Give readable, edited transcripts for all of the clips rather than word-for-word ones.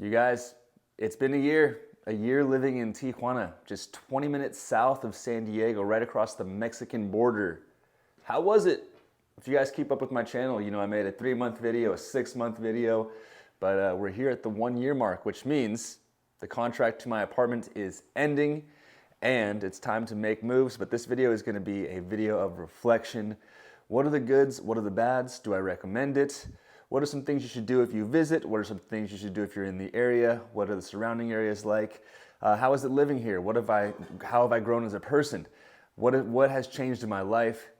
You guys, it's been a year living in Tijuana, just 20 minutes south of San Diego, right across the Mexican border. How was it? If you guys keep up with my channel, you know I made a 3-month video, a 6-month video, but we're here at the 1-year mark, which means the contract to my apartment is ending and it's time to make moves. But this video is going to be a video of reflection. What are the goods? What are the bads? Do I recommend it? What are some things you should do if you visit? What are some things you should do if you're in the area? What are the surrounding areas like? How is it living here? How have I grown as a person? What has changed in my life?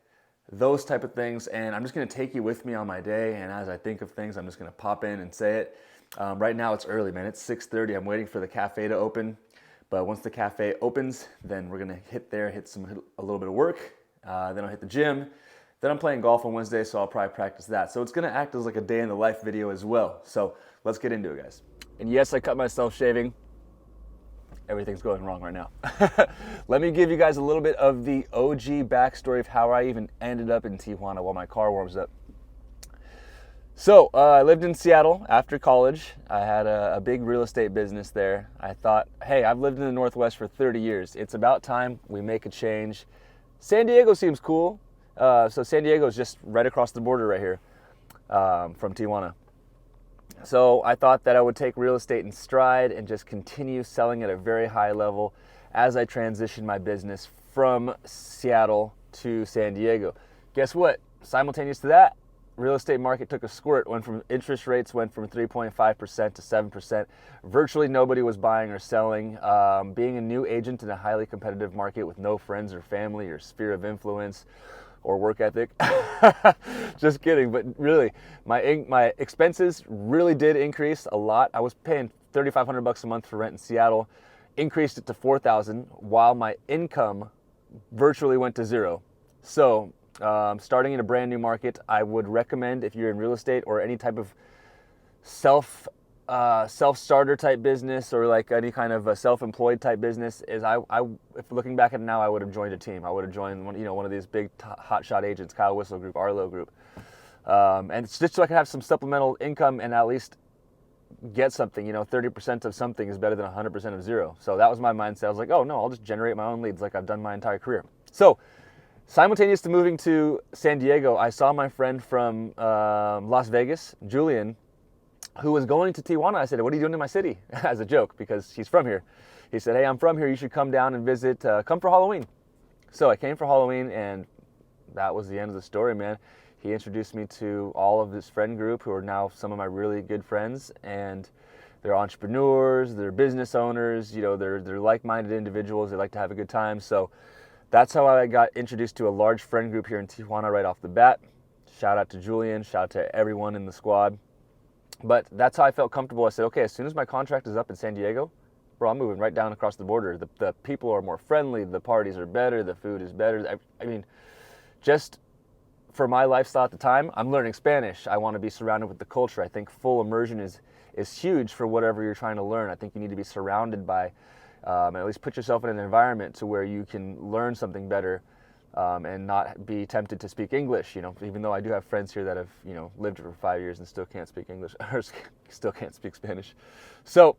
Those type of things. And I'm just going to take you with me on my day. And as I think of things, I'm just going to pop in and say it. Right now it's early, man. It's 6:30. I'm waiting for the cafe to open. But once the cafe opens, then we're going to hit a little bit of work. Then I'll hit the gym. Then I'm playing golf on Wednesday, so I'll probably practice that. So it's gonna act as like a day in the life video as well. So let's get into it, guys. And yes, I cut myself shaving. Everything's going wrong right now. Let me give you guys a little bit of the OG backstory of how I even ended up in Tijuana while my car warms up. So I lived in Seattle after college. I had a big real estate business there. I thought, hey, I've lived in the Northwest for 30 years. It's about time we make a change. San Diego seems cool. So San Diego is just right across the border right here from Tijuana. So I thought that I would take real estate in stride and just continue selling at a very high level as I transitioned my business from Seattle to San Diego. Guess what? Simultaneous to that, real estate market took a squirt. Interest rates went from 3.5% to 7%. Virtually nobody was buying or selling. Being a new agent in a highly competitive market with no friends or family or sphere of influence or work ethic. Just kidding, but really, my expenses really did increase a lot. I was paying $3,500 a month for rent in Seattle, increased it to $4,000, while my income virtually went to zero. So, starting in a brand new market, I would recommend, if you're in real estate or any type of self-starter type business, or like any kind of a self-employed type business, is if looking back at it now, I would have joined a team. I would have joined one of these big hotshot agents, Kyle Whistle Group, Arlo Group, and it's just so I can have some supplemental income and at least get something. 30% of something is better than 100% of zero. So that was my mindset. I was like, oh no, I'll just generate my own leads like I've done my entire career. So simultaneous to moving to San Diego, I saw my friend from Las Vegas, Julian, who was going to Tijuana. I said, what are you doing in my city? As a joke, because he's from here. He said, hey, I'm from here. You should come down and visit. Come for Halloween. So I came for Halloween, and that was the end of the story, man. He introduced me to all of this friend group who are now some of my really good friends, and they're entrepreneurs, they're business owners, they're like-minded individuals. They like to have a good time. So that's how I got introduced to a large friend group here in Tijuana right off the bat. Shout out to Julian, shout out to everyone in the squad. But that's how I felt comfortable. I said, okay, as soon as my contract is up in San Diego, bro, I'm moving right down across the border. The people are more friendly, the parties are better, the food is better. I mean, just for my lifestyle at the time, I'm learning Spanish. I want to be surrounded with the culture. I think full immersion is huge for whatever you're trying to learn. I think you need to be surrounded by, at least put yourself in an environment to where you can learn something better. And not be tempted to speak English, even though I do have friends here that have, lived here for 5 years and still can't speak English, or still can't speak Spanish. So,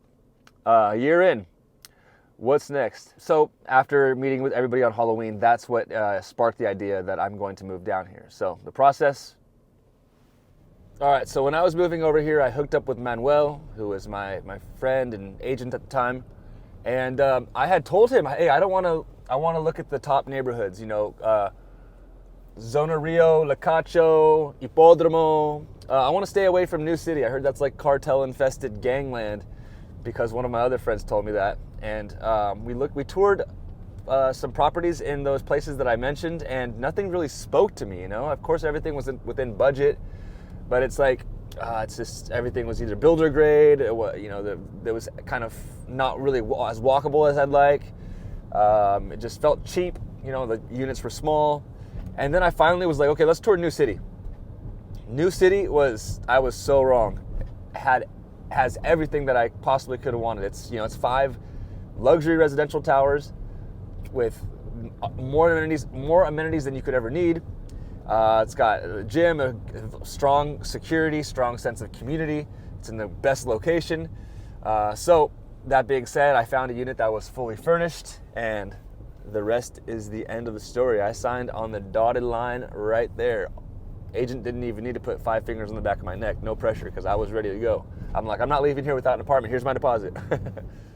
a year in, what's next? So, after meeting with everybody on Halloween, that's what sparked the idea that I'm going to move down here. So, the process. All right, so when I was moving over here, I hooked up with Manuel, who was my friend and agent at the time. And I had told him, hey, I want to look at the top neighborhoods, Zona Rio, La Cacho, Hipódromo. I want to stay away from New City. I heard that's like cartel-infested gangland, because one of my other friends told me that. And we toured some properties in those places that I mentioned, and nothing really spoke to me. Of course, everything was within budget, but it's like, it's just everything was either builder grade. There was kind of not really as walkable as I'd like. It just felt cheap. The units were small. And then I finally was like, okay, let's tour New City. New City I was so wrong. Has everything that I possibly could have wanted. It's 5 luxury residential towers with more amenities than you could ever need. It's got a gym, a strong security, strong sense of community. It's in the best location. So that being said, I found a unit that was fully furnished, and the rest is the end of the story. I signed on the dotted line right there. Agent didn't even need to put 5 fingers on the back of my neck. No pressure, because I was ready to go. I'm like, I'm not leaving here without an apartment. Here's my deposit.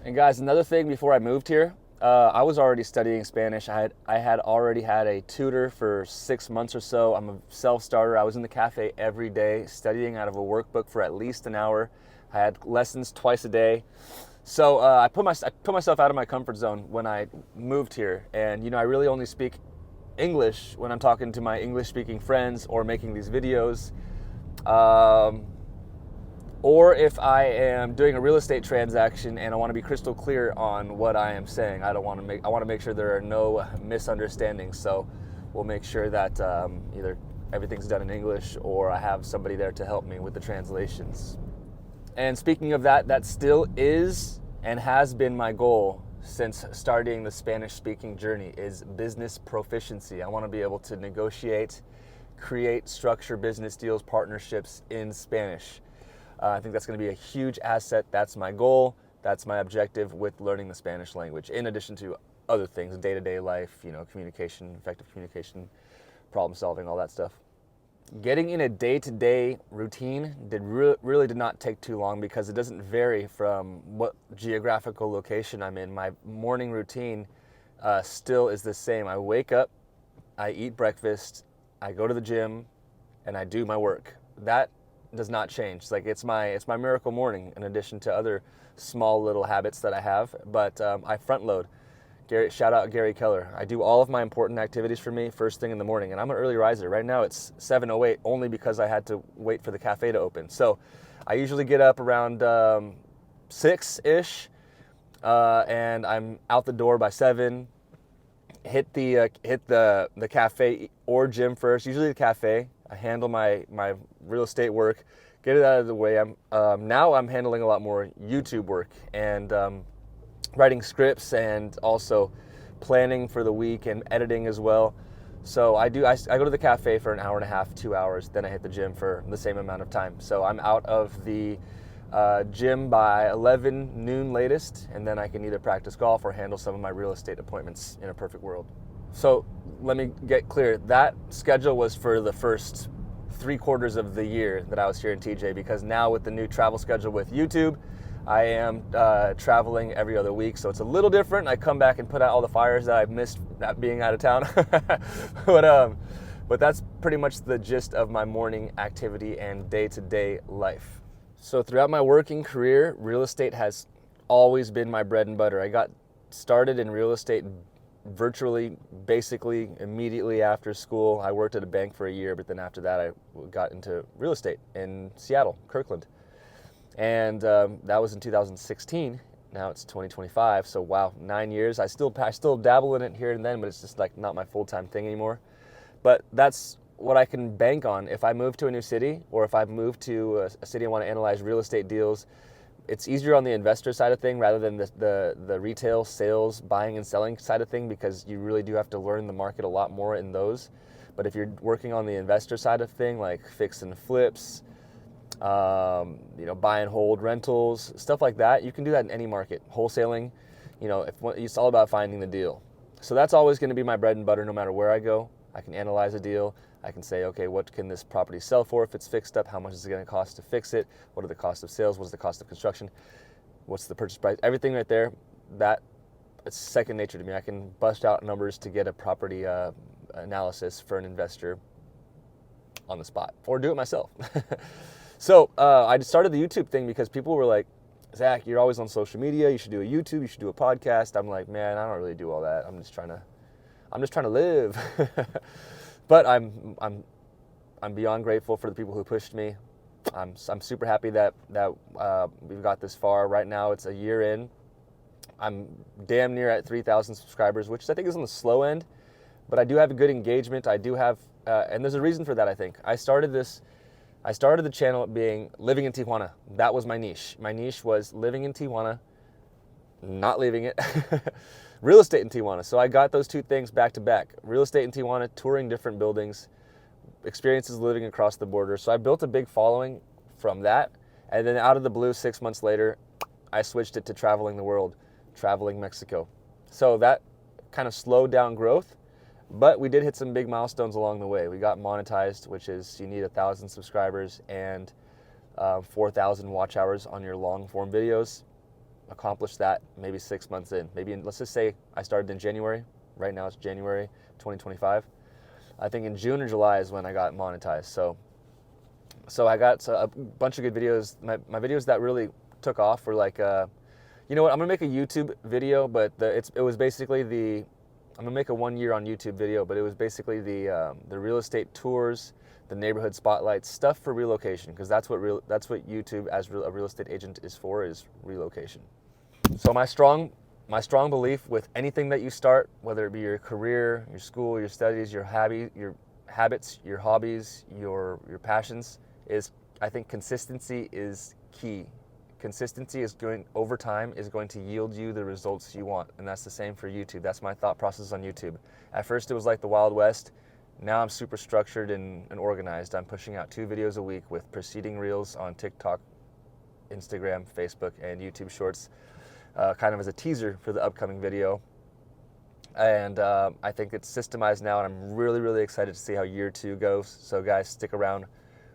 And guys, another thing before I moved here, I was already studying Spanish. I had already had a tutor for 6 months or so. I'm a self-starter. I was in the cafe every day studying out of a workbook for at least an hour. I had lessons twice a day. So I put myself out of my comfort zone when I moved here. And, you know, I really only speak English when I'm talking to my English-speaking friends or making these videos. Or if I am doing a real estate transaction and I want to be crystal clear on what I am saying. I want to make sure there are no misunderstandings. So we'll make sure that either everything's done in English or I have somebody there to help me with the translations. And speaking of that, that still is and has been my goal since starting the Spanish-speaking journey, is business proficiency. I want to be able to negotiate, create, structure business deals, partnerships in Spanish. I think that's going to be a huge asset. That's my goal. That's my objective with learning the Spanish language, in addition to other things, day-to-day life, you know, communication, effective communication, problem solving, all that stuff. Getting in a day-to-day routine really did not take too long, because it doesn't vary from what geographical location I'm in. My morning routine still is the same. I wake up, I eat breakfast, I go to the gym, and I do my work. That does not change. It's my miracle morning, in addition to other small little habits that I have. But I front load. Shout out Gary Keller. I do all of my important activities for me first thing in the morning, and I'm an early riser. Right now it's 7:08 only because I had to wait for the cafe to open. So I usually get up around 6-ish, and I'm out the door by 7. Hit the cafe or gym first. Usually the cafe. I handle my real estate work, get it out of the way. Now I'm handling a lot more YouTube work and writing scripts, and also planning for the week and editing as well. So I go to the cafe for an hour and a half, 2 hours, then I hit the gym for the same amount of time. So I'm out of the gym by 11 noon latest, and then I can either practice golf or handle some of my real estate appointments in a perfect world. So let me get clear. That schedule was for the first 3/4 of the year that I was here in TJ, because now with the new travel schedule with YouTube, I am traveling every other week, so it's a little different. I come back and put out all the fires that I've missed not being out of town. But that's pretty much the gist of my morning activity and day-to-day life. So throughout my working career, real estate has always been my bread and butter. I got started in real estate virtually, basically immediately after school. I worked at a bank for a year, but then after that I got into real estate in Seattle, Kirkland. And that was in 2016. Now it's 2025, so wow, 9 years. I still dabble in it here and then, but it's just like not my full-time thing anymore. But that's what I can bank on. If I move to a new city, or if I move to a city and want to analyze real estate deals, it's easier on the investor side of thing rather than the retail sales, buying and selling side of thing, because you really do have to learn the market a lot more in those. But if you're working on the investor side of thing, like fix and flips, buy and hold rentals, stuff like that, you can do that in any market. Wholesaling, it's all about finding the deal. So that's always going to be my bread and butter no matter where I go. I can analyze a deal. I can say, okay, what can this property sell for if it's fixed up? How much is it going to cost to fix it? What are the costs of sales? What's the cost of construction? What's the purchase price? Everything right there, it's second nature to me. I can bust out numbers to get a property analysis for an investor on the spot, or do it myself. So I started the YouTube thing because people were like, Zach, you're always on social media. You should do a YouTube. You should do a podcast. I'm like, man, I don't really do all that. I'm just trying to live. But I'm beyond grateful for the people who pushed me. I'm super happy that we've got this far. Right now, it's a year in. I'm damn near at 3,000 subscribers, which I think is on the slow end. But I do have a good engagement. I do have, and there's a reason for that. I think I started the channel being living in Tijuana. That was my niche. My niche was living in Tijuana, not leaving it. Real estate in Tijuana. So I got those two things back to back. Real estate in Tijuana, touring different buildings, experiences living across the border. So I built a big following from that. And then out of the blue, 6 months later, I switched it to traveling the world, traveling Mexico. So that kind of slowed down growth, but we did hit some big milestones along the way. We got monetized, which is you need 1,000 subscribers and 4,000 watch hours on your long form videos. Accomplished that maybe 6 months in. Maybe let's just say I started in January. Right now it's January 2025. I think in June or July is when I got monetized. So I got a bunch of good videos. My videos that really took off were like, you know what? I'm gonna make a YouTube video, but it was basically I'm gonna make a 1 year on YouTube video, but it was basically the real estate tours, the neighborhood spotlights, stuff for relocation, because that's what YouTube as a real estate agent is for, is relocation. So my strong belief with anything that you start, whether it be your career, your school, your studies, your habits, your hobbies, your passions, is I think consistency is key. Consistency over time is going to yield you the results you want, and that's the same for YouTube. That's my thought process on YouTube. At first it was like the Wild West. Now I'm super structured and organized. I'm pushing out 2 videos a week with preceding reels on TikTok, Instagram, Facebook, and YouTube Shorts, kind of as a teaser for the upcoming video. And I think it's systemized now, and I'm really, really excited to see how year 2 goes. So guys, stick around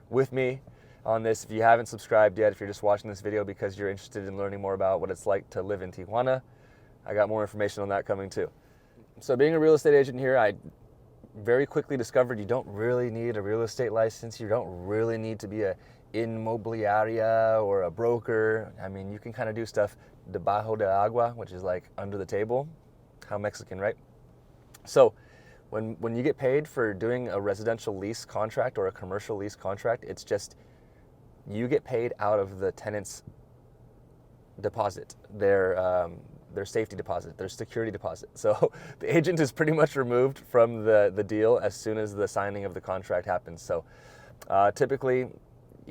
with me on this. If you haven't subscribed yet, if you're just watching this video because you're interested in learning more about what it's like to live in Tijuana, I got more information on that coming too. So being a real estate agent here, I very quickly discovered you don't really need a real estate license. You don't really need to be a inmobiliaria or a broker. I mean, you can kind of do stuff debajo de agua, which is like under the table. How Mexican, right? So when you get paid for doing a residential lease contract or a commercial lease contract, it's just you get paid out of the tenant's deposit, their safety deposit, their security deposit. So the agent is pretty much removed from the deal as soon as the signing of the contract happens. So typically,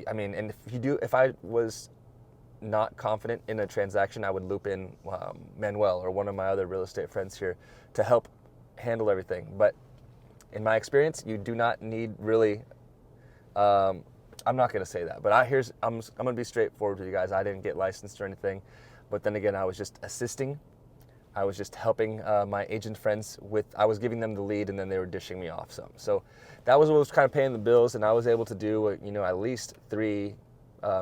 I mean, and if I was not confident in a transaction, I would loop in Manuel or one of my other real estate friends here to help handle everything. But in my experience, you do not need really, I'm not going to say that, but I'm going to be straightforward with you guys. I didn't get licensed or anything, but then again, I was just assisting. I was just helping my agent friends I was giving them the lead, and then they were dishing me off some. So that was what was kind of paying the bills, and I was able to do, at least 3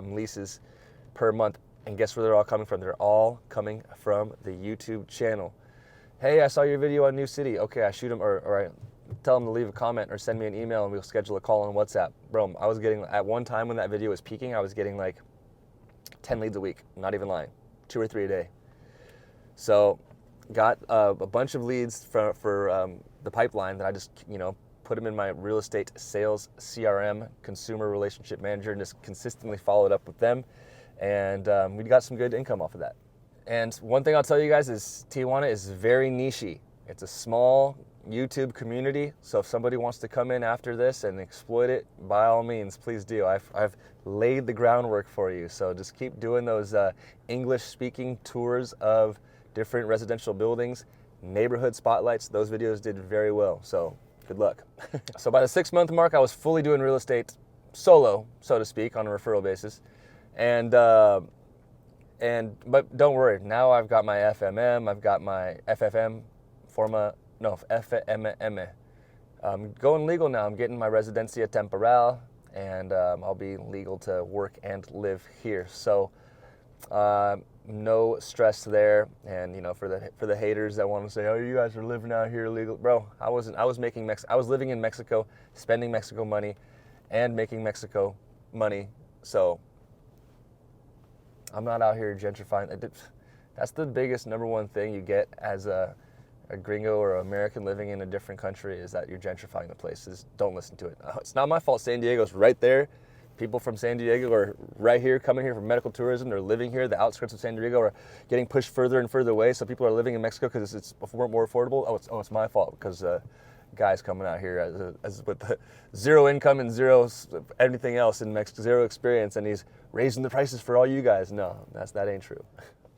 leases per month. And guess where they're all coming from? They're all coming from the YouTube channel. Hey, I saw your video on New City. Okay, I shoot them, or I tell them to leave a comment or send me an email, and we'll schedule a call on WhatsApp. Bro, I was getting, at one time when that video was peaking, I was getting like 10 leads a week. I'm not even lying. 2 or 3 a day. So got a bunch of leads for the pipeline that I just, put them in my real estate sales CRM, consumer relationship manager, and just consistently followed up with them. And we got some good income off of that. And one thing I'll tell you guys is Tijuana is very niche-y. It's a small YouTube community, so if somebody wants to come in after this and exploit it, by all means, please do. I've laid the groundwork for you, so just keep doing those English-speaking tours of different residential buildings, neighborhood spotlights. Those videos did very well, so good luck. So by the 6-month mark, I was fully doing real estate solo, so to speak, on a referral basis. But don't worry, now I've got my FMM, I've got my FFM, FMM. I'm going legal now. I'm getting my residencia temporal, and I'll be legal to work and live here. So no stress there. And for the haters that want to say, oh, you guys are living out here legal, bro, I wasn't. I was living in Mexico, spending Mexico money, and making Mexico money. So I'm not out here gentrifying. That's the biggest #1 thing you get as a gringo or American living in a different country, is that you're gentrifying the places. Don't listen to it. It's not my fault. San Diego's right there. People from San Diego are right here, coming here for medical tourism. They're living here. The outskirts of San Diego are getting pushed further and further away. So people are living in Mexico because it's more affordable. It's my fault because guys coming out here as with zero income and zero anything else in Mexico, zero experience, and he's raising the prices for all you guys. No, that ain't true.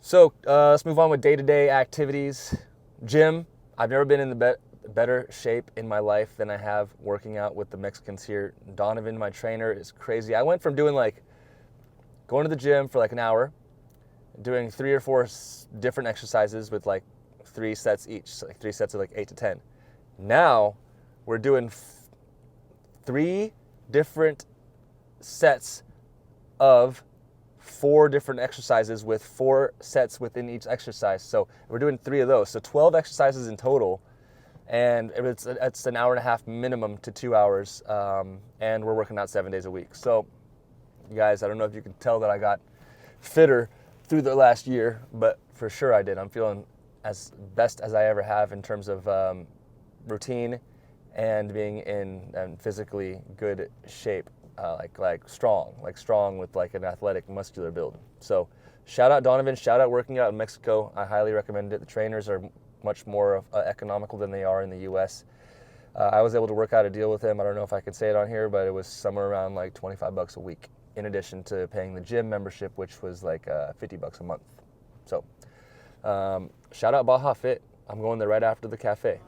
So let's move on with day-to-day activities. Gym. I've never been in the better shape in my life than I have working out with the Mexicans here. Donovan, my trainer, is crazy. I went from doing going to the gym for like an hour, doing 3 or 4 different exercises with like 3 sets each, so like 3 sets of like 8 to 10. Now we're doing 3 different sets of 4 different exercises with 4 sets within each exercise. So we're doing 3 of those. So 12 exercises in total, and it's an hour and a half minimum to 2 hours, and we're working out 7 days a week. So you guys, I don't know if you can tell that I got fitter through the last year, but for sure I did. I'm feeling as best as I ever have in terms of routine and being in physically good shape, like strong with like an athletic, muscular build. So shout out Donovan, shout out working out in Mexico. I highly recommend it. The trainers are much more economical than they are in the US. I was able to work out a deal with him. I don't know if I can say it on here, but it was somewhere around like $25 a week, in addition to paying the gym membership, which was like $50 a month. So shout out Baja Fit. I'm going there right after the cafe.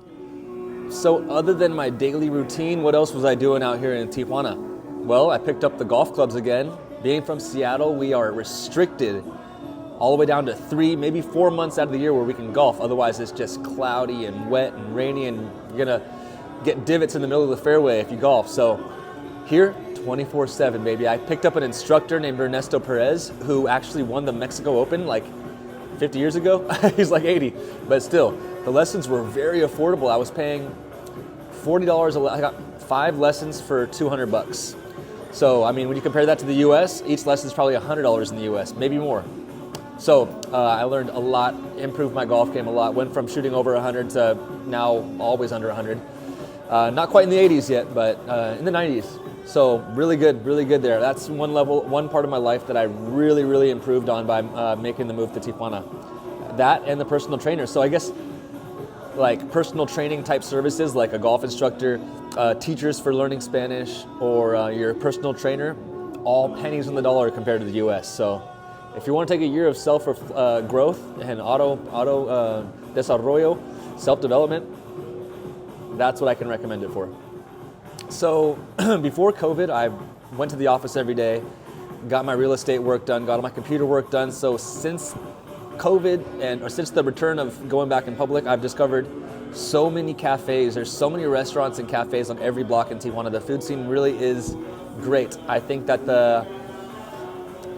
So other than my daily routine, what else was I doing out here in Tijuana? Well, I picked up the golf clubs again. Being from Seattle, we are restricted all the way down to 3, maybe 4 months out of the year where we can golf. Otherwise, it's just cloudy and wet and rainy, and you're gonna get divots in the middle of the fairway if you golf. So here, 24/7, baby. I picked up an instructor named Ernesto Perez, who actually won the Mexico Open like 50 years ago. He's like 80, but still, the lessons were very affordable. I was paying $40 I got 5 lessons for $200. So, I mean, when you compare that to the US, each lesson is probably $100 in the US, maybe more. So I learned a lot, improved my golf game a lot, went from shooting over 100 to now always under 100. Not quite in the 80s yet, but in the 90s. So really good there. That's one part of my life that I really improved on by making the move to Tijuana. That and the personal trainer. So I guess like personal training type services, like a golf instructor, teachers for learning Spanish, or your personal trainer, all pennies on the dollar compared to the US. So if you want to take a year of self growth and auto desarrollo, self-development, that's what I can recommend it for. So before COVID, I went to the office every day, got my real estate work done, got all my computer work done. So since COVID or since the return of going back in public, I've discovered so many cafes. There's so many restaurants and cafes on every block in Tijuana. The food scene really is great. I think that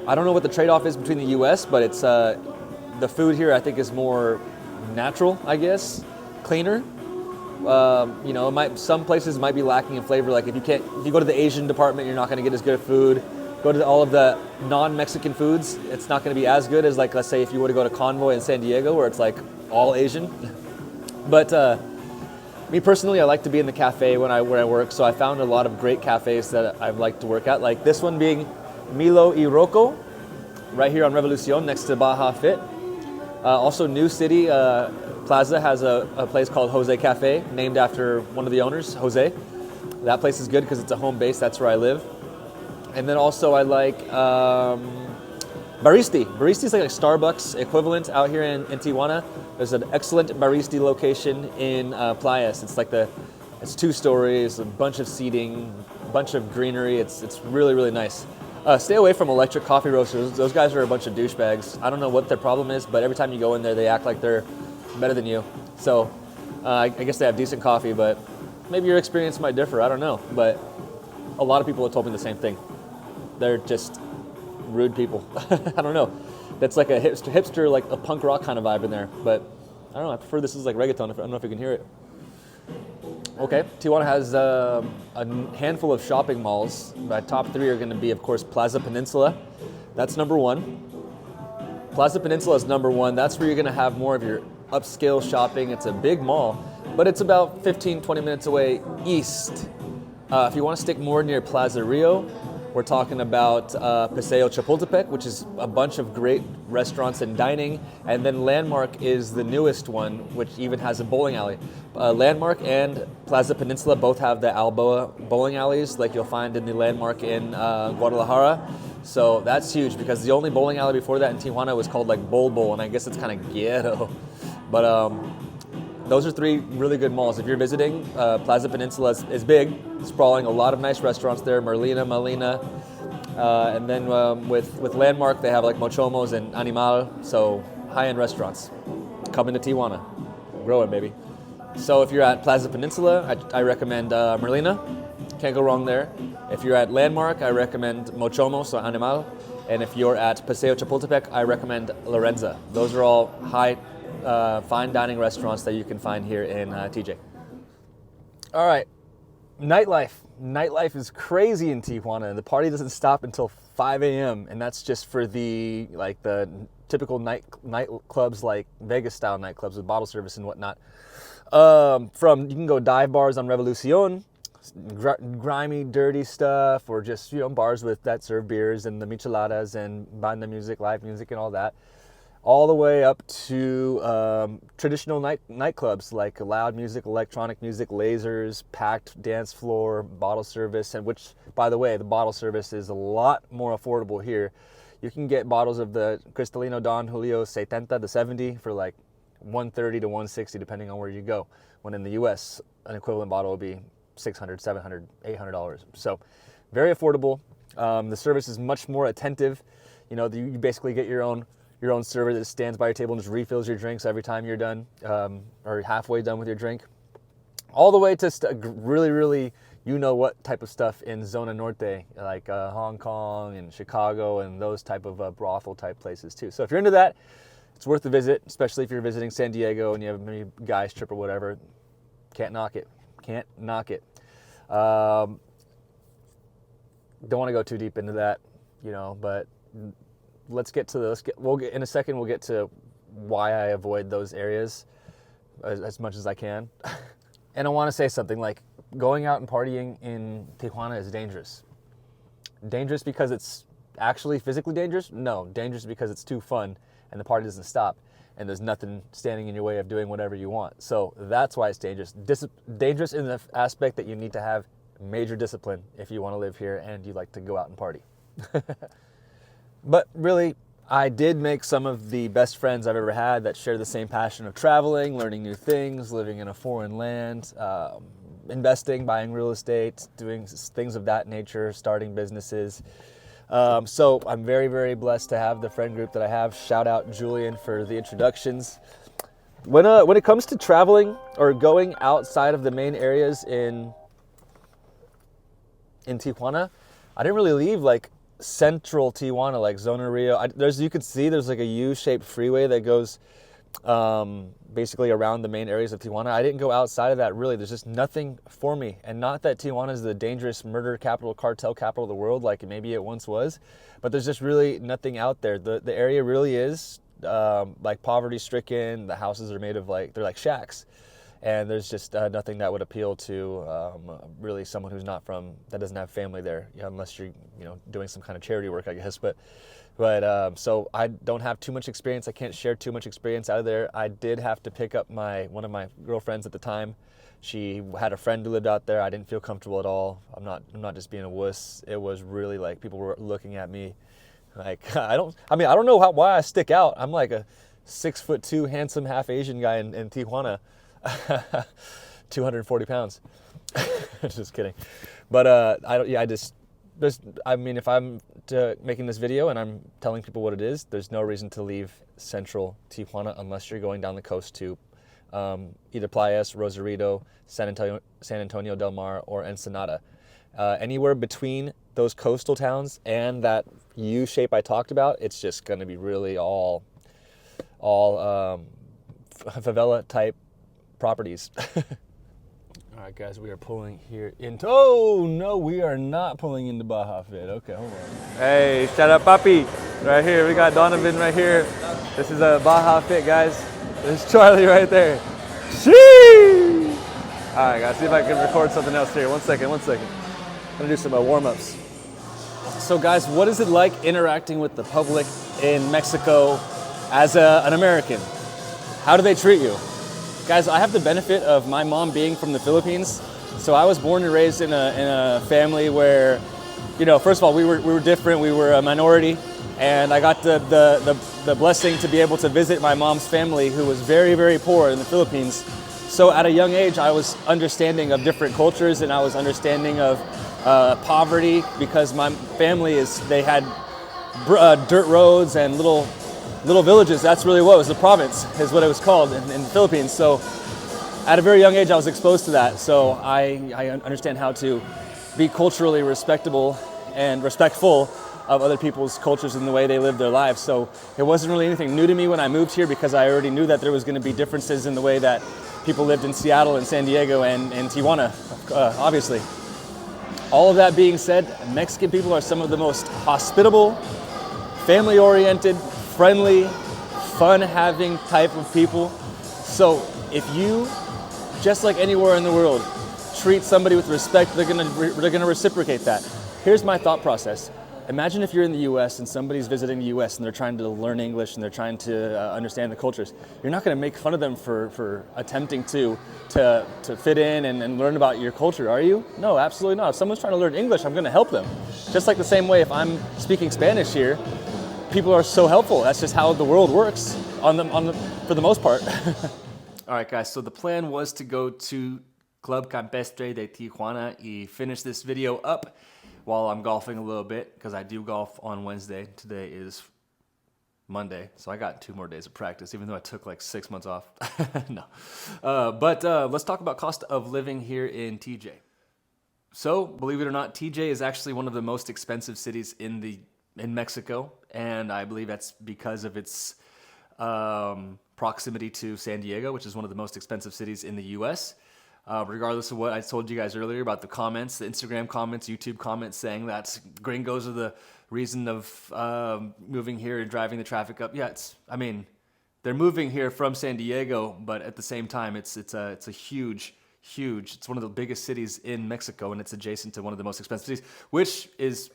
I don't know what the trade-off is between the US, but it's the food here I think is more natural, I guess, cleaner. Some places might be lacking in flavor. Like if you go to the Asian department, you're not going to get as good of food. Go to all of the non-Mexican foods, it's not going to be as good as, like, let's say if you were to go to Convoy in San Diego, where it's like all Asian. But me personally, I like to be in the cafe when I work. So I found a lot of great cafes that I like to work at. Like this one being Milo y Rocco, right here on Revolucion next to Baja Fit. Also, New City Plaza has a place called Jose Cafe, named after one of the owners, Jose. That place is good because it's a home base. That's where I live. And then also I like Baristi. Baristi is like a Starbucks equivalent out here in Tijuana. There's an excellent Baristi location in Playas. It's 2 stories, a bunch of seating, a bunch of greenery. It's really nice. Stay away from electric coffee roasters. Those guys are a bunch of douchebags. I don't know what their problem is, but every time you go in there, they act like they're better than you. So I guess they have decent coffee, but maybe your experience might differ. I don't know. But a lot of people have told me the same thing. They're just rude people. I don't know. That's like a hipster, like a punk rock kind of vibe in there. But I don't know. I prefer this is like reggaeton. I don't know if you can hear it. Okay, Tijuana has a handful of shopping malls. My top 3 are going to be, of course, Plaza Peninsula. That's number 1. Plaza Peninsula is number 1. That's where you're going to have more of your upscale shopping. It's a big mall, but it's about 15-20 minutes away east. If you want to stick more near Plaza Rio, we're talking about Paseo Chapultepec, which is a bunch of great restaurants and dining. And then Landmark is the newest one, which even has a bowling alley. Landmark and Plaza Peninsula both have the Alboa bowling alleys, like you'll find in the Landmark in Guadalajara. So that's huge, because the only bowling alley before that in Tijuana was called like Bowl, and I guess it's kind of ghetto. But those are 3 really good malls. If you're visiting, Plaza Peninsula is big, sprawling, a lot of nice restaurants there. Merlina, Malina, And then with Landmark, they have like Mochomos and Animal, so high-end restaurants. Coming to Tijuana, grow it, baby. So if you're at Plaza Peninsula, I recommend Merlina. Can't go wrong there. If you're at Landmark, I recommend Mochomo, so Animal. And if you're at Paseo Chapultepec, I recommend Lorenza. Those are all high, fine dining restaurants that you can find here in TJ. All right, nightlife. Nightlife is crazy in Tijuana. The party doesn't stop until 5 a.m. and that's just for the typical nightclubs, like Vegas style nightclubs with bottle service and whatnot. You can go dive bars on Revolucion, grimy, dirty stuff, or just bars that serve beers and the micheladas and banda music, live music, and all that. All the way up to traditional nightclubs like loud music, electronic music, lasers, packed dance floor, bottle service, and which, by the way, the bottle service is a lot more affordable here. You can get bottles of the Cristalino Don Julio 70, the 70, for like $130 to $160, depending on where you go. When in the U.S., an equivalent bottle would be $600, $700, $800. So very affordable. The service is much more attentive. You basically get your own server that stands by your table and just refills your drinks every time you're done, or halfway done with your drink. All the way to really what type of stuff in Zona Norte, like Hong Kong and Chicago and those type of brothel type places too. So if you're into that, it's worth a visit, especially if you're visiting San Diego and you have maybe a guys trip or whatever. Can't knock it. Can't knock it. Don't want to go too deep into that, but in a second, we'll get to why I avoid those areas as much as I can. And I want to say something, like, going out and partying in Tijuana is dangerous. Dangerous because it's actually physically dangerous? No, dangerous because it's too fun and the party doesn't stop and there's nothing standing in your way of doing whatever you want. So that's why it's dangerous. Dangerous in the aspect that you need to have major discipline if you want to live here and you like to go out and party. But really, I did make some of the best friends I've ever had that share the same passion of traveling, learning new things, living in a foreign land, investing, buying real estate, doing things of that nature, starting businesses. So I'm very, very blessed to have the friend group that I have. Shout out Julian for the introductions. When it comes to traveling or going outside of the main areas in Tijuana, I didn't really leave like central Tijuana, like Zona Rio. You can see there's like a U-shaped freeway that goes basically around the main areas of Tijuana. I didn't go outside of that, really. There's just nothing for me. And not that Tijuana is the dangerous murder capital, cartel capital of the world like maybe it once was, but there's just really nothing out there. The area really is like poverty stricken. The houses are made of they're like shacks. And there's just nothing that would appeal to really someone who's that doesn't have family there, unless you're doing some kind of charity work, I guess. But so I don't have too much experience. I can't share too much experience out of there. I did have to pick up one of my girlfriends at the time. She had a friend who lived out there. I didn't feel comfortable at all. I'm not just being a wuss. It was really like people were looking at me like I don't know why I stick out. I'm like a 6'2" handsome half Asian guy in Tijuana. 240 pounds. Just kidding. But if I'm making this video and I'm telling people what it is, there's no reason to leave central Tijuana unless you're going down the coast to either Playas, Rosarito, San Antonio del Mar, or Ensenada. Anywhere between those coastal towns and that U shape I talked about, it's just going to be really all favela type properties. All right, guys, we are pulling here into... Oh, no, we are not pulling into Baja Fit. Okay, hold on. Hey, shout out Papi. Right here, we got Donovan right here. This is a Baja Fit, guys. There's Charlie right there. Sheesh! All right, guys, see if I can record something else here. One second. I'm gonna do some warm-ups. So, guys, what is it like interacting with the public in Mexico as an American? How do they treat you? Guys, I have the benefit of my mom being from the Philippines. So I was born and raised in a family where, first of all, we were different. We were a minority. And I got the blessing to be able to visit my mom's family, who was very, very poor in the Philippines. So at a young age, I was understanding of different cultures, and I was understanding of poverty, because my family they had dirt roads and little villages. That's really what it was. The province is what it was called in the Philippines. So at a very young age, I was exposed to that. So I understand how to be culturally respectable and respectful of other people's cultures and the way they live their lives. So it wasn't really anything new to me when I moved here, because I already knew that there was going to be differences in the way that people lived in Seattle and San Diego and Tijuana, obviously. All of that being said, Mexican people are some of the most hospitable, family-oriented, friendly, fun-having type of people. So if you, just like anywhere in the world, treat somebody with respect, they're gonna reciprocate that. Here's my thought process. Imagine if you're in the US and somebody's visiting the US and they're trying to learn English and they're trying to understand the cultures. You're not gonna make fun of them for attempting to fit in and learn about your culture, are you? No, absolutely not. If someone's trying to learn English, I'm gonna help them. Just like the same way if I'm speaking Spanish here, people are so helpful. That's just how the world works for the most part. All right, guys, so the plan was to go to Club Campestre de Tijuana y finish this video up while I'm golfing a little bit, because I do golf on Wednesday. Today is Monday, so I got 2 more days of practice, even though I took like 6 months off. No. But let's talk about cost of living here in TJ. So, believe it or not, TJ is actually one of the most expensive cities in Mexico, and I believe that's because of its proximity to San Diego, which is one of the most expensive cities in the US. Regardless of what I told you guys earlier about the comments, the Instagram comments, YouTube comments saying that gringos are the reason of moving here and driving the traffic up. Yeah, they're moving here from San Diego, but at the same time, it's a huge, it's one of the biggest cities in Mexico, and it's adjacent to one of the most expensive cities, which is,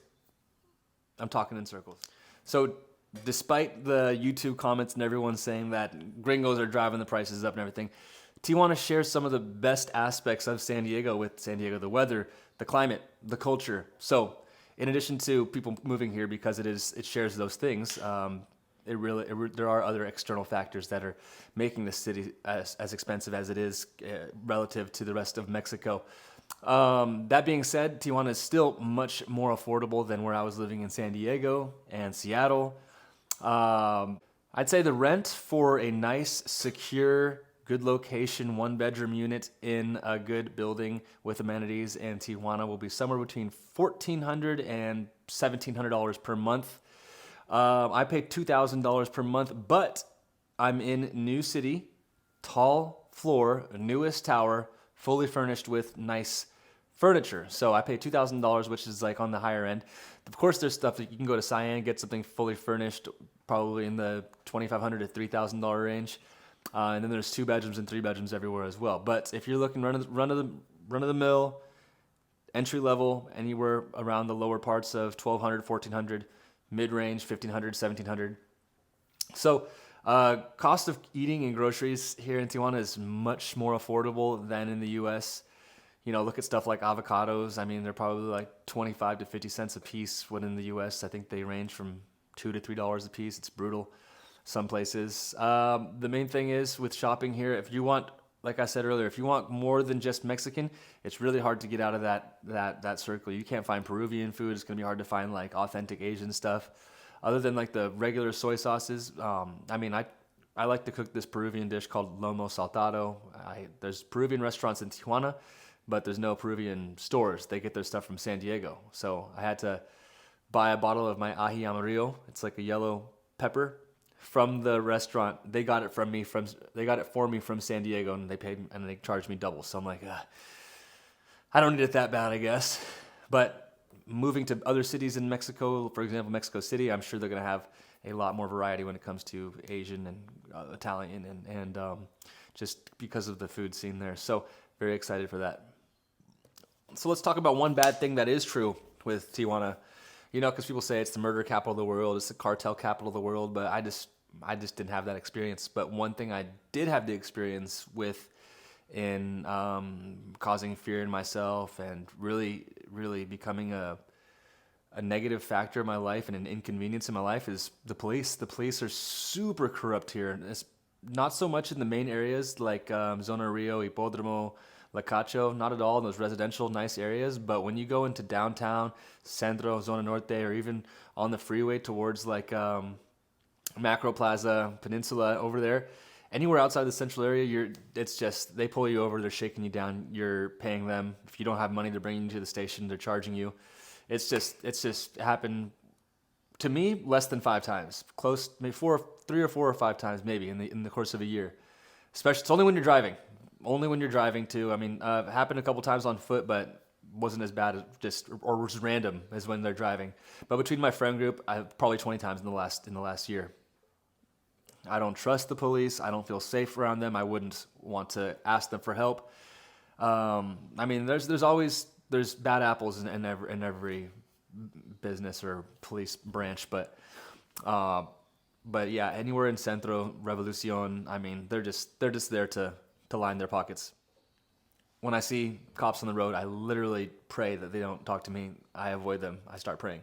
I'm talking in circles. So despite the YouTube comments and everyone saying that gringos are driving the prices up and everything, Tijuana shares some of the best aspects of San Diego with San Diego: the weather, the climate, the culture. So in addition to people moving here because it shares those things, there are other external factors that are making the city as expensive as it is relative to the rest of Mexico. That being said, Tijuana is still much more affordable than where I was living in San Diego and Seattle. I'd say the rent for a nice, secure, good location, 1-bedroom unit in a good building with amenities in Tijuana will be somewhere between $1,400 and $1,700 per month. I pay $2,000 per month, but I'm in New City, tall floor, newest tower, fully furnished with nice furniture. So I pay $2,000, which is like on the higher end. Of course, there's stuff that you can go to Cyan, get something fully furnished, probably in the $2,500 to $3,000 range. And then there's 2 bedrooms and 3 bedrooms everywhere as well. But if you're looking run of the mill, entry level, anywhere around the lower parts of $1,200, $1,400, mid range $1,500, $1,700. So cost of eating and groceries here in Tijuana is much more affordable than in the U.S. You know, look at stuff like avocados. I mean, they're probably like 25 to 50 cents a piece. When in the U.S., I think they range from $2 to $3 a piece. It's brutal. Some places. The main thing is with shopping here, if you want, like I said earlier, if you want more than just Mexican, it's really hard to get out of that circle. You can't find Peruvian food. It's going to be hard to find like authentic Asian stuff. Other than like the regular soy sauces, I like to cook this Peruvian dish called lomo saltado. There's Peruvian restaurants in Tijuana, but there's no Peruvian stores. They get their stuff from San Diego. So I had to buy a bottle of my ají amarillo. It's like a yellow pepper. From the restaurant. They got it for me from San Diego, and they charged me double. So I'm like, I don't need it that bad, I guess. But moving to other cities in Mexico, for example, Mexico City, I'm sure they're going to have a lot more variety when it comes to Asian and Italian and just because of the food scene there. So very excited for that. So let's talk about one bad thing that is true with Tijuana. You know, because people say it's the murder capital of the world, it's the cartel capital of the world, but I just didn't have that experience. But one thing I did have the experience with in causing fear in myself and really, really becoming a negative factor in my life and an inconvenience in my life is the police. The police are super corrupt here, not so much in the main areas like Zona Rio, Hipódromo, La Cacho, not at all in those residential nice areas. But when you go into downtown, Centro, Zona Norte, or even on the freeway towards like Macro Plaza, Peninsula over there, anywhere outside the central area, it's just they pull you over, they're shaking you down, you're paying them. If you don't have money, they're bringing you to the station, they're charging you. It's just happened to me less than 5 times, close maybe 3 or 4 or 5 times maybe in the course of a year. Especially it's only when you're driving, too. I mean, it happened a couple times on foot, but wasn't as bad as just random as when they're driving. But between my friend group, I probably 20 times in the last year. I don't trust the police. I don't feel safe around them. I wouldn't want to ask them for help. I mean, there's bad apples in every business or police branch, but yeah, anywhere in Centro, Revolucion, I mean, they're just there to line their pockets. When I see cops on the road, I literally pray that they don't talk to me. I avoid them. I start praying.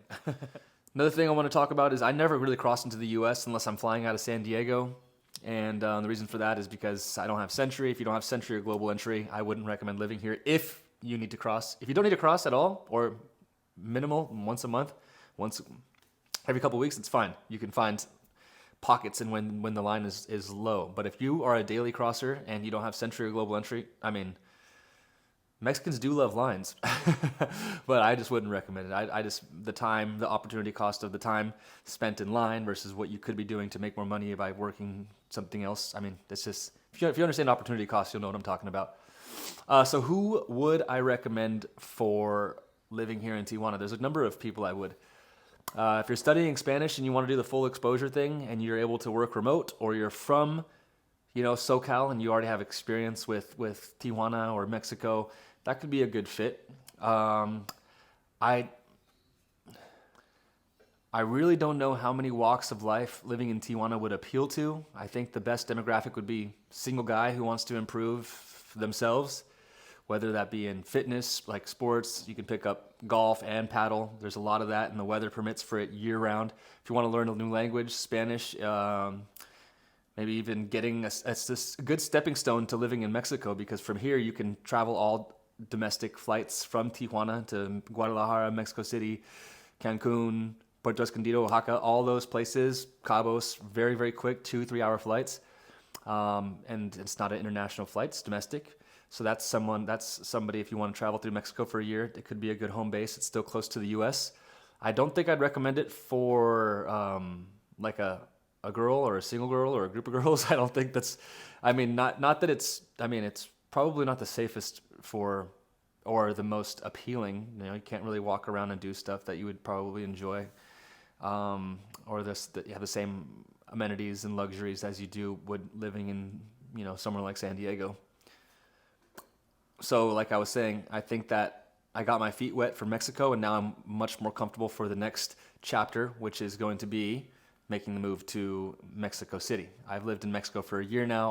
Another thing I want to talk about is I never really cross into the U.S. unless I'm flying out of San Diego. And the reason for that is because I don't have Century. If you don't have Century or Global Entry, I wouldn't recommend living here if you need to cross. If you don't need to cross at all, or minimal, once a month, once every couple of weeks, it's fine. You can find pockets and when the line is low. But if you are a daily crosser and you don't have Century or Global Entry, I mean, Mexicans do love lines, but I just wouldn't recommend it. The opportunity cost of the time spent in line versus what you could be doing to make more money by working something else. I mean, it's just, if you understand opportunity cost, you'll know what I'm talking about. So who would I recommend for living here in Tijuana? There's a number of people I would. If you're studying Spanish and you want to do the full exposure thing and you're able to work remote, or you're from, SoCal and you already have experience with Tijuana or Mexico, that could be a good fit. I really don't know how many walks of life living in Tijuana would appeal to. I think the best demographic would be single guy who wants to improve themselves, whether that be in fitness, like sports. You can pick up golf and paddle. There's a lot of that, and the weather permits for it year round. If you want to learn a new language, Spanish, maybe even getting a good stepping stone to living in Mexico, because from here you can travel all domestic flights from Tijuana to Guadalajara, Mexico City, Cancun, Puerto Escondido, Oaxaca, all those places, Cabos, very, very quick, 2-3 hour flights. And it's not an international flight, it's domestic. So that's somebody, if you want to travel through Mexico for a year, it could be a good home base. It's still close to the US. I don't think I'd recommend it for like a girl or a single girl or a group of girls. I don't think not that it's probably not the safest or the most appealing. You can't really walk around and do stuff that you would probably enjoy, or the same amenities and luxuries as you would living in somewhere like San Diego. So like I was saying, I think that I got my feet wet for Mexico, and now I'm much more comfortable for the next chapter, which is going to be making the move to Mexico City. I've lived in Mexico for a year now.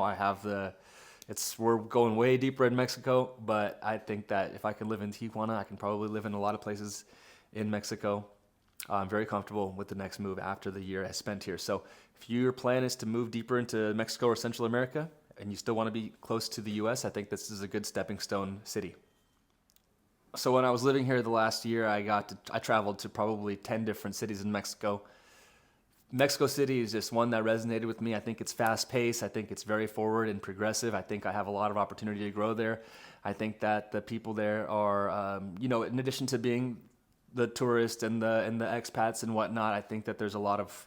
We're going way deeper in Mexico, but I think that if I can live in Tijuana, I can probably live in a lot of places in Mexico. I'm very comfortable with the next move after the year I spent here. So if your plan is to move deeper into Mexico or Central America, and you still want to be close to the US, I think this is a good stepping stone city. So when I was living here the last year, I traveled to probably 10 different cities in Mexico. Mexico City is just one that resonated with me. I think it's fast-paced. I think it's very forward and progressive. I think I have a lot of opportunity to grow there. I think that the people there are, in addition to being the tourists and the expats and whatnot, I think that there's a lot of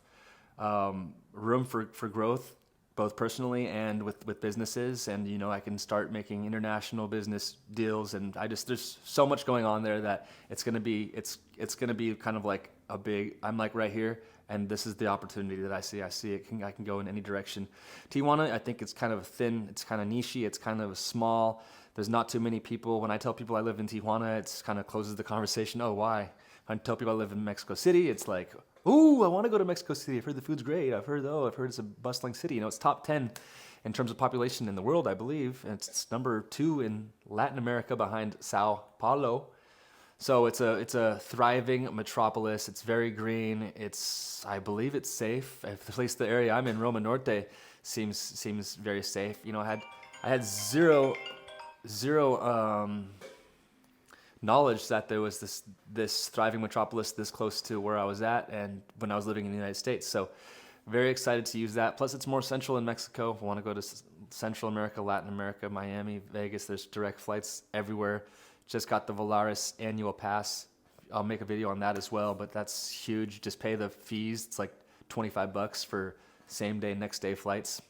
room for growth, both personally and with businesses. And I can start making international business deals. And there's so much going on there that it's gonna be kind of like I'm like right here. And this is the opportunity that I see. I can go in any direction. Tijuana, I think it's kind of thin. It's kind of niche-y. It's kind of small. There's not too many people. When I tell people I live in Tijuana, it's kind of closes the conversation. Oh, why? When I tell people I live in Mexico City, it's like, ooh, I want to go to Mexico City. I've heard the food's great. I've heard it's a bustling city. It's top 10 in terms of population in the world, I believe. And it's number 2 in Latin America behind Sao Paulo. So it's a thriving metropolis. It's very green. I believe it's safe. At least the area I'm in, Roma Norte, seems very safe. You know, I had zero knowledge that there was this thriving metropolis this close to where I was at, and when I was living in the United States. So very excited to use that. Plus, it's more central in Mexico. If I want to go to Central America, Latin America, Miami, Vegas, there's direct flights everywhere. Just got the Volaris annual pass. I'll make a video on that as well, but that's huge. Just pay the fees. It's like $25 for same day, next day flights.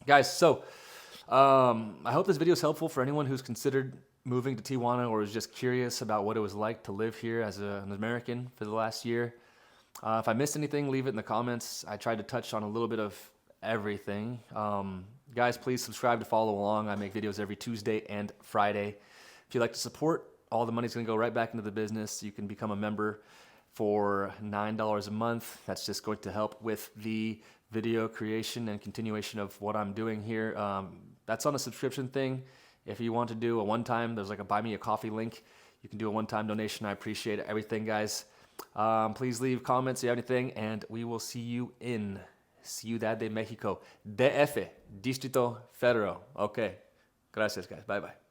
Guys, so I hope this video is helpful for anyone who's considered moving to Tijuana or is just curious about what it was like to live here as an American for the last year. If I missed anything, leave it in the comments. I tried to touch on a little bit of everything. Guys, please subscribe to follow along. I make videos every Tuesday and Friday. If you'd like to support, all the money's going to go right back into the business. You can become a member for $9 a month. That's just going to help with the video creation and continuation of what I'm doing here. That's on a subscription thing. If you want to do a one-time, there's like a buy me a coffee link. You can do a one-time donation. I appreciate everything, guys. Please leave comments if you have anything, and we will see you in Ciudad de Mexico, DF, Distrito Federal. Okay. Gracias, guys. Bye-bye.